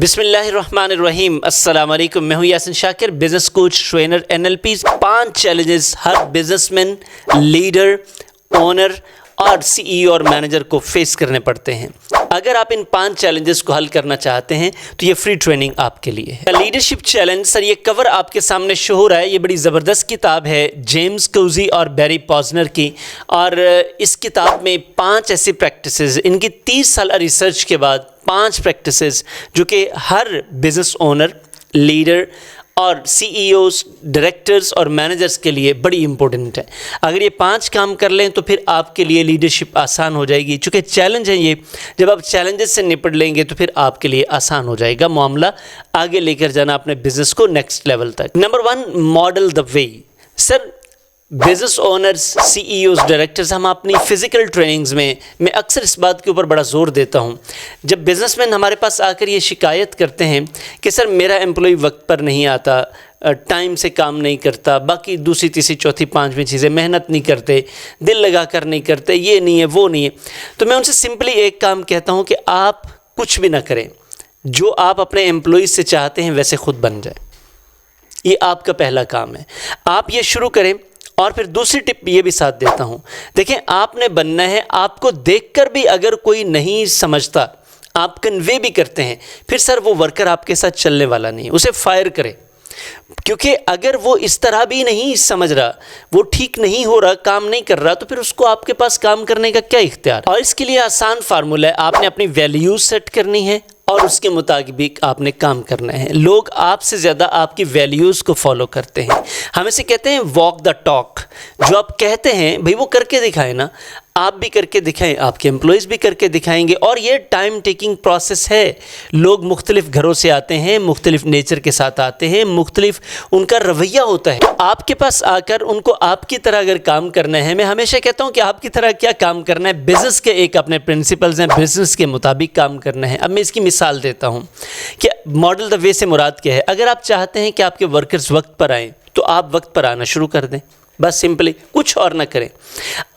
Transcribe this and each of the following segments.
बिस्मिल्लाहिर्रहमानिर्रहीम। अस्सलाम वालेकुम। मैं हूं Yasin Shakir, business coach, trainer, NLP। 5 challenges हर बिजनेसमैन, लीडर, ओनर और CEO और मैनेजर को फेस करने पड़ते हैं। अगर आप इन 5 चैलेंजेस को हल करना चाहते हैं तो ये फ्री ट्रेनिंग आपके लिए है। लीडरशिप चैलेंज सर, ये कवर आपके सामने शो हो रहा है। ये बड़ी ज़बरदस्त किताब है जेम्स कोजी और बैरी पॉजनर की, और इस किताब में 5 ऐसी प्रैक्टिसेस, इनकी 30 साल रिसर्च के बाद 5 प्रैक्टिसेस जो कि हर बिजनेस ओनर, लीडर और CEOs, डायरेक्टर्स और मैनेजर्स के लिए बड़ी इंपॉर्टेंट है। अगर ये 5 काम कर लें तो फिर आपके लिए लीडरशिप आसान हो जाएगी। चूँकि चैलेंज है ये, जब आप चैलेंजेस से निपट लेंगे तो फिर आपके लिए आसान हो जाएगा मामला आगे लेकर जाना अपने बिजनेस को नेक्स्ट लेवल तक। Number 1, model the way. Sir, business owners, CEOs, directors, हम अपनी फ़िज़िकल ट्रेनिंग्स में मैं अक्सर इस बात के ऊपर बड़ा ज़ोर देता हूँ। जब बिजनेसमैन हमारे पास आकर ये शिकायत करते हैं कि सर मेरा एम्प्लॉय वक्त पर नहीं आता, टाइम से काम नहीं करता, बाकी दूसरी तीसरी चौथी पांचवीं चीज़ें, मेहनत नहीं करते, दिल लगा कर नहीं करते, ये नहीं है वो नहीं है, तो मैं उनसे सिंपली एक काम कहता हूँ कि आप कुछ भी ना करें, जो आप अपने एम्प्लॉयज़ से चाहते हैं वैसे खुद बन जाए। ये आपका पहला काम है, आप ये शुरू करें। और फिर दूसरी टिप ये भी साथ देता हूँ, देखें आपने बनना है, आपको देखकर भी अगर कोई नहीं समझता, आप कन्वे भी करते हैं, फिर सर वो वर्कर आपके साथ चलने वाला नहीं है, उसे फायर करें। क्योंकि अगर वो इस तरह भी नहीं समझ रहा, वो ठीक नहीं हो रहा, काम नहीं कर रहा, तो फिर उसको आपके पास काम करने का क्या इख्तियार। और इसके लिए आसान फार्मूला है, आपने अपनी वैल्यूज सेट करनी है और उसके मुताबिक आपने काम करना है। लोग आपसे ज़्यादा आपकी वैल्यूज़ को फॉलो करते हैं। हम इसे कहते हैं वॉक द टॉक। जो आप कहते हैं भाई वो करके दिखाएं ना, आप भी करके दिखाएं, आपके एम्प्लॉयज़ भी करके दिखाएंगे। और ये टाइम टेकिंग प्रोसेस है। लोग मुख्तलिफ घरों से आते हैं, मुख्तलिफ नेचर के साथ आते हैं, मुख्तलिफ उनका रवैया होता है। तो आपके पास आकर उनको आपकी तरह अगर काम करना है, मैं हमेशा कहता हूँ कि आपकी तरह क्या काम करना है, बिज़नेस के एक अपने प्रिंसिपल्स हैं, बिज़नेस के मुताबिक काम करना है। अब मैं इसकी मिसाल देता हूँ कि मॉडल द वे से मुराद क्या है। अगर आप चाहते हैं कि आपके वर्कर्स वक्त पर आएँ तो आप वक्त पर आना शुरू कर दें, बस सिंपली, कुछ और ना करें।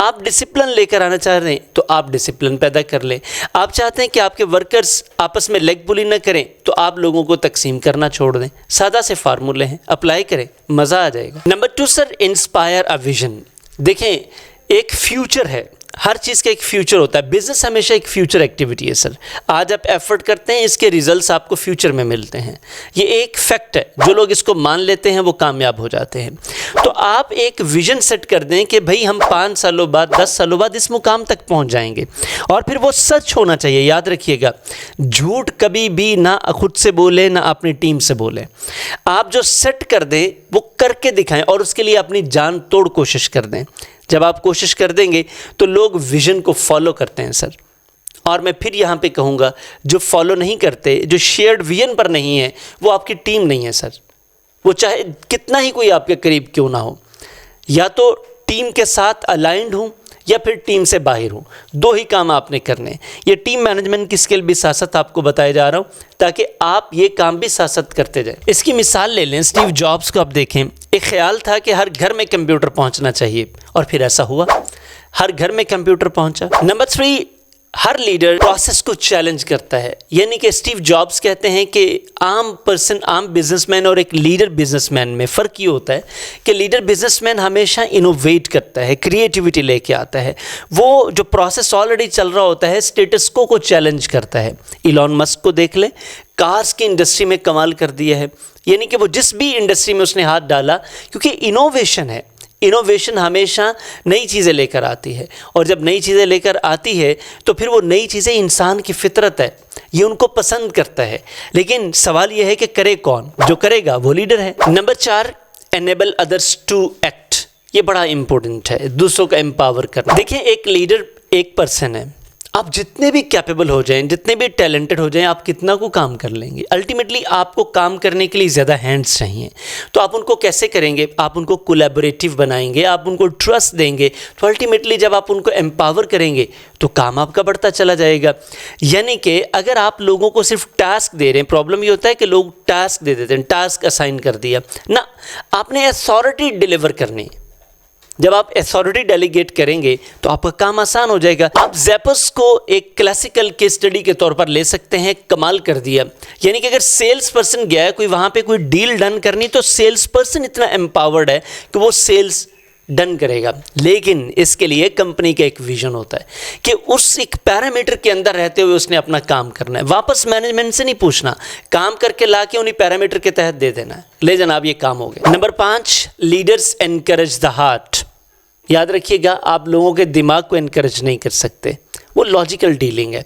आप डिसिप्लिन लेकर आना चाह रहे हैं तो आप डिसिप्लिन पैदा कर लें। आप चाहते हैं कि आपके वर्कर्स आपस में लेग पुलिंग ना करें तो आप लोगों को तकसीम करना छोड़ दें। सादा से फार्मूले हैं, अप्लाई करें, मज़ा आ जाएगा। Number 2 sir, inspire a vision. देखें, एक फ्यूचर है, हर चीज़ का एक फ्यूचर होता है। बिजनेस हमेशा एक फ्यूचर एक्टिविटी है सर। आज आप एफर्ट करते हैं, इसके रिजल्ट्स आपको फ्यूचर में मिलते हैं। ये एक फैक्ट है, जो लोग इसको मान लेते हैं वो कामयाब हो जाते हैं। तो आप एक विजन सेट कर दें कि भाई हम 5 सालों बाद, 10 सालों बाद इस मुकाम तक पहुंच जाएंगे। और फिर वो सच होना चाहिए, याद रखिएगा। झूठ कभी भी ना खुद से बोले ना अपनी टीम से बोले। आप जो सेट कर दें वो करके दिखाएं और उसके लिए अपनी जान तोड़ कोशिश कर दें। जब आप कोशिश कर देंगे तो लोग विजन को फॉलो करते हैं सर। और मैं फिर यहाँ पे कहूँगा, जो फॉलो नहीं करते, जो शेयर्ड विजन पर नहीं है, वो आपकी टीम नहीं है सर। वो चाहे कितना ही कोई आपके करीब क्यों ना हो, या तो टीम के साथ अलाइंड हूँ या फिर टीम से बाहर हूँ, 2 ही काम आपने करने। ये टीम मैनेजमेंट की स्किल भी साथ साथ आपको बताया जा रहा हूँ ताकि आप ये काम भी साथ साथ करते जाएं। इसकी मिसाल ले लें, स्टीव जॉब्स को आप देखें। एक ख्याल था कि हर घर में कंप्यूटर पहुंचना चाहिए और फिर ऐसा हुआ, हर घर में कंप्यूटर पहुंचा। नंबर 3, हर लीडर प्रोसेस को चैलेंज करता है। यानी कि स्टीव जॉब्स कहते हैं कि आम पर्सन, आम बिजनेसमैन और एक लीडर बिजनेसमैन में फ़र्क ये होता है कि लीडर बिजनेसमैन हमेशा इनोवेट करता है, क्रिएटिविटी लेके आता है। वो जो प्रोसेस ऑलरेडी चल रहा होता है, स्टेटस को चैलेंज करता है। इलॉन मस्क को देख लें, कार्स की इंडस्ट्री में कमाल कर दिया है। यानी कि वो जिस भी इंडस्ट्री में उसने हाथ डाला, क्योंकि इनोवेशन है। इनोवेशन हमेशा नई चीज़ें लेकर आती है, और जब नई चीज़ें लेकर आती है तो फिर वो नई चीज़ें इंसान की फितरत है, ये उनको पसंद करता है। लेकिन सवाल ये है कि करे कौन? जो करेगा वो लीडर है। Number 4, enable others to act. ये बड़ा इंपॉर्टेंट है, दूसरों का एम्पावर करना। देखिए, एक लीडर एक पर्सन है। आप जितने भी कैपेबल हो जाएं, जितने भी टैलेंटेड हो जाएं, आप कितना को काम कर लेंगे। अल्टीमेटली आपको काम करने के लिए ज़्यादा हैंड्स चाहिए। तो आप उनको कैसे करेंगे? आप उनको कोलैबोरेटिव बनाएंगे, आप उनको ट्रस्ट देंगे। तो अल्टीमेटली जब आप उनको एम्पावर करेंगे तो काम आपका बढ़ता चला जाएगा। यानी कि अगर आप लोगों को सिर्फ टास्क दे रहे हैं, प्रॉब्लम ये होता है कि लोग टास्क दे देते हैं, टास्क असाइन कर दिया ना, आपने अथॉरिटी डिलीवर करनी है। जब आप अथॉरिटी डेलीगेट करेंगे तो आपका काम आसान हो जाएगा। आप ज़ेपस को एक क्लासिकल केस स्टडी के तौर पर ले सकते हैं। कमाल कर दिया, यानी कि अगर सेल्स पर्सन गया है कोई वहाँ पे कोई डील डन करनी, तो सेल्स पर्सन इतना एम्पावर्ड है कि वो सेल्स डन करेगा। लेकिन इसके लिए कंपनी का एक विजन होता है कि उस एक पैरामीटर के अंदर रहते हुए उसने अपना काम करना है। वापस मैनेजमेंट से नहीं पूछना, काम करके लाके उन्हीं पैरामीटर के तहत दे देना है, ले जनाब ये काम हो गया। Number 5, leaders encourage the heart. याद रखिएगा, आप लोगों के दिमाग को एनकरेज नहीं कर सकते, वो लॉजिकल डीलिंग है।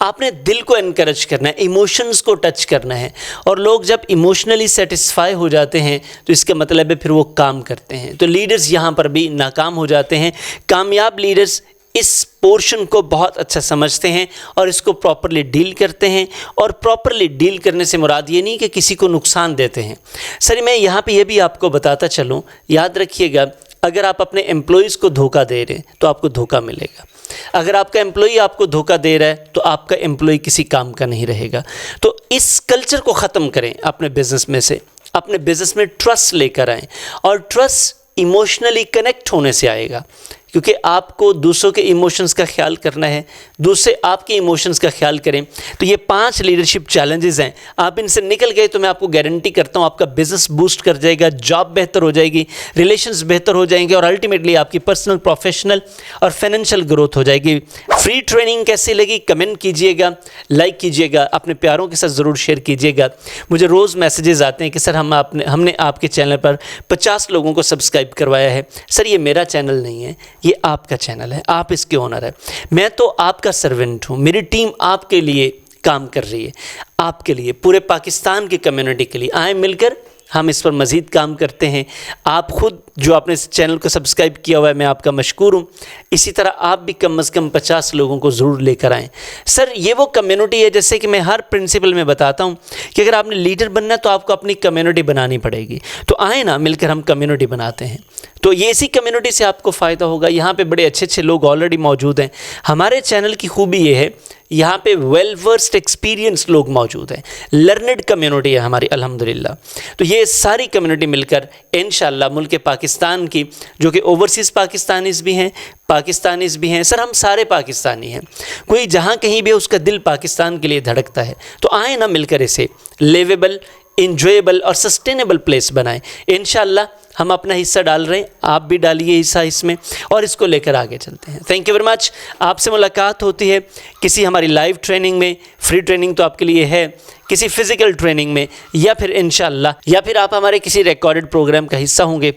आपने दिल को एनकरेज करना है, इमोशंस को टच करना है। और लोग जब इमोशनली सेटिस्फाई हो जाते हैं तो इसका मतलब है फिर वो काम करते हैं। तो लीडर्स यहाँ पर भी नाकाम हो जाते हैं। कामयाब लीडर्स इस पोर्शन को बहुत अच्छा समझते हैं और इसको प्रॉपरली डील करते हैं। और प्रॉपरली डील करने से मुराद ये नहीं कि किसी को नुकसान देते हैं। सर मैं यहाँ पे ये भी आपको बताता चलूँ, याद रखिएगा, अगर आप अपने एम्प्लॉयज़ को धोखा दे रहे हैं तो आपको धोखा मिलेगा। अगर आपका एम्प्लॉई आपको धोखा दे रहा है तो आपका एम्प्लॉई किसी काम का नहीं रहेगा। तो इस कल्चर को ख़त्म करें अपने बिज़नेस में से। अपने बिज़नेस में ट्रस्ट लेकर आएँ, और ट्रस्ट इमोशनली कनेक्ट होने से आएगा, क्योंकि आपको दूसरों के इमोशंस का ख्याल करना है, दूसरे आपके इमोशंस का ख्याल करें। तो ये 5 लीडरशिप चैलेंजेस हैं, आप इनसे निकल गए तो मैं आपको गारंटी करता हूँ आपका बिजनेस बूस्ट कर जाएगा, जॉब बेहतर हो जाएगी, रिलेशंस बेहतर हो जाएंगे, और अल्टीमेटली आपकी पर्सनल, प्रोफेशनल और फाइनेंशियल ग्रोथ हो जाएगी। फ्री ट्रेनिंग कैसी लगी कमेंट कीजिएगा, लाइक कीजिएगा, अपने प्यारों के साथ ज़रूर शेयर कीजिएगा। मुझे रोज़ मैसेजेस आते हैं कि सर हमने आपके चैनल पर 50 लोगों को सब्सक्राइब करवाया है। सर ये मेरा चैनल नहीं है, ये आपका चैनल है, आप इसके ओनर हैं। मैं तो आपका सर्वेंट हूँ, मेरी टीम आपके लिए काम कर रही है, आपके लिए, पूरे पाकिस्तान की कम्युनिटी के लिए। आए मिलकर हम इस पर मज़ीद काम करते हैं। आप खुद जो आपने इस चैनल को सब्सक्राइब किया हुआ है, मैं आपका मशकूर हूँ। इसी तरह आप भी कम से कम 50 लोगों को ज़रूर लेकर आएँ। सर ये वो कम्युनिटी है, जैसे कि मैं हर प्रिंसिपल में बताता हूँ कि अगर आपने लीडर बनना है तो आपको अपनी कम्युनिटी बनानी पड़ेगी। तो आए ना, मिलकर हम कम्युनिटी बनाते हैं। तो ये इसी कम्युनिटी से आपको फ़ायदा होगा। यहाँ पे बड़े अच्छे अच्छे लोग ऑलरेडी मौजूद हैं। हमारे चैनल की खूबी ये है, यहाँ पे वेल वर्स्ड एक्सपीरियंस लोग मौजूद हैं, लर्नड कम्युनिटी है हमारी अल्हम्दुलिल्लाह। तो ये सारी कम्युनिटी मिलकर इंशाअल्लाह मुल्क पाकिस्तान की, जो कि ओवरसीज़ पाकिस्तानीज़ भी हैं, पाकिस्तानीज़ भी हैं, सर हम सारे पाकिस्तानी हैं, कोई जहाँ कहीं भी उसका दिल पाकिस्तान के लिए धड़कता है। तो आए ना मिलकर इसे लिवेबल, इंजॉयबल और सस्टेनेबल प्लेस बनाएं। इंशाअल्लाह हम अपना हिस्सा डाल रहे हैं, आप भी डालिए हिस्सा इसमें, और इसको लेकर आगे चलते हैं। Thank you very much. आपसे मुलाकात होती है किसी हमारी लाइव ट्रेनिंग में, फ्री ट्रेनिंग तो आपके लिए है, किसी फिज़िकल ट्रेनिंग में, या फिर इंशाअल्लाह, या फिर आप हमारे किसी रिकॉर्डेड प्रोग्राम का हिस्सा होंगे।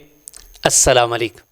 अस्सलाम वालेकुम।